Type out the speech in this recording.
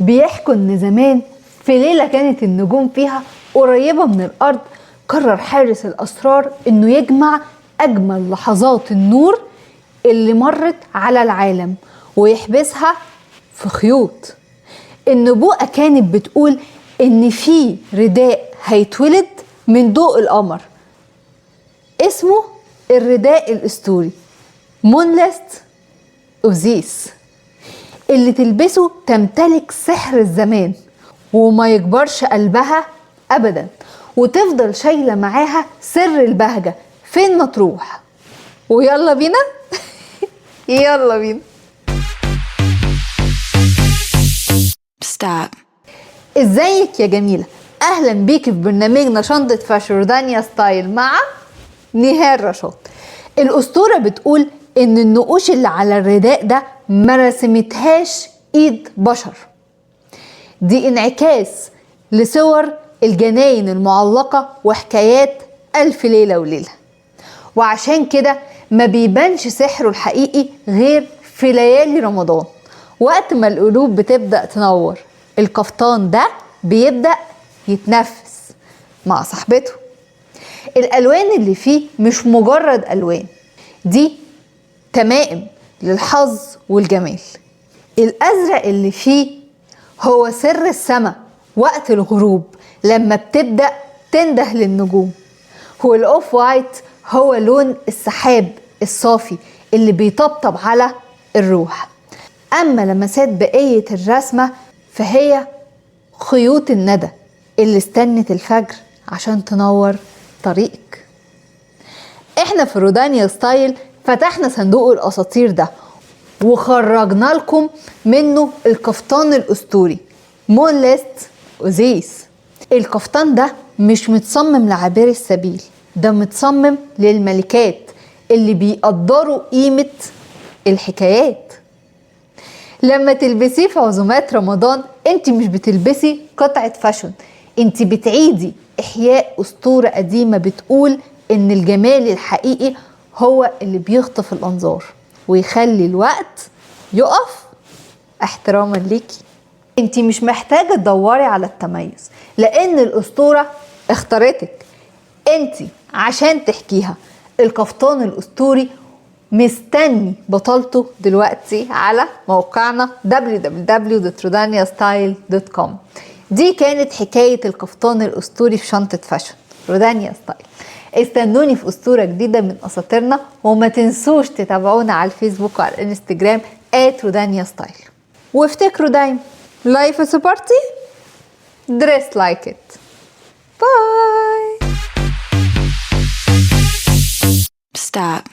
بيحكوا ان زمان في ليلة كانت النجوم فيها قريبة من الارض، قرر حارس الاسرار انه يجمع اجمل لحظات النور اللي مرت على العالم ويحبسها في خيوط. النبوءة كانت بتقول ان في رداء هيتولد من ضوء القمر اسمه الرداء الاسطوري مونلاست اوزيس، اللي تلبسه تمتلك سحر الزمان وما يكبرش قلبها ابدا، وتفضل شايلة معاها سر البهجة فين ما تروح. ويلا بينا يلا بينا. Stop. ازيك يا جميلة، اهلا بيك في برنامجنا شنطة فاشن رودانيا ستايل مع نهال رشاد. الاسطورة بتقول ان النقوش اللي على الرداء ده ما رسمتهاش ايد بشر، دي انعكاس لصور الجناين المعلقة وحكايات ألف ليلة وليلة، وعشان كده ما بيبانش سحره الحقيقي غير في ليالي رمضان وقت ما القلوب بتبدأ تنور. الكفتان ده بيبدأ يتنفس مع صاحبته. الألوان اللي فيه مش مجرد ألوان، دي تمائم للحظ والجمال. الأزرق اللي فيه هو سر السماء وقت الغروب لما بتبدأ تنده للنجوم، والأوف وايت هو لون السحاب الصافي اللي بيطبطب على الروح. أما لمسات بقية الرسمة فهي خيوط الندى اللي استنت الفجر عشان تنور طريقك. احنا في رودانيا ستايل فتحنا صندوق الأساطير ده وخرجنا لكم منه الكفتان الأسطوري مونلاست اوزيس. الكفتان ده مش متصمم لعابر السبيل، ده متصمم للملكات اللي بيقدروا قيمة الحكايات. لما تلبسيه في عزومات رمضان انت مش بتلبسي قطعة فاشن، انت بتعيدي احياء اسطورة قديمة بتقول ان الجمال الحقيقي هو اللي بيخطف الانظار ويخلي الوقت يقف احتراما ليكي. انت مش محتاجة تدوري على التميز لان الاسطورة اختارتك انت عشان تحكيها. الكفتان الاسطوري مستني بطلته دلوقتي على موقعنا www.rodaniastyle.com. دي كانت حكاية الكفتان الاسطوري في شنطة فاشن رودانيا ستايل. استنوني في اسطورة جديدة من اساطيرنا، وما تنسوش تتابعونا على الفيسبوك وعلى الانستجرام @rodaniastyle. وافتكروا دايما life is a party dress like it. Bye. Stop.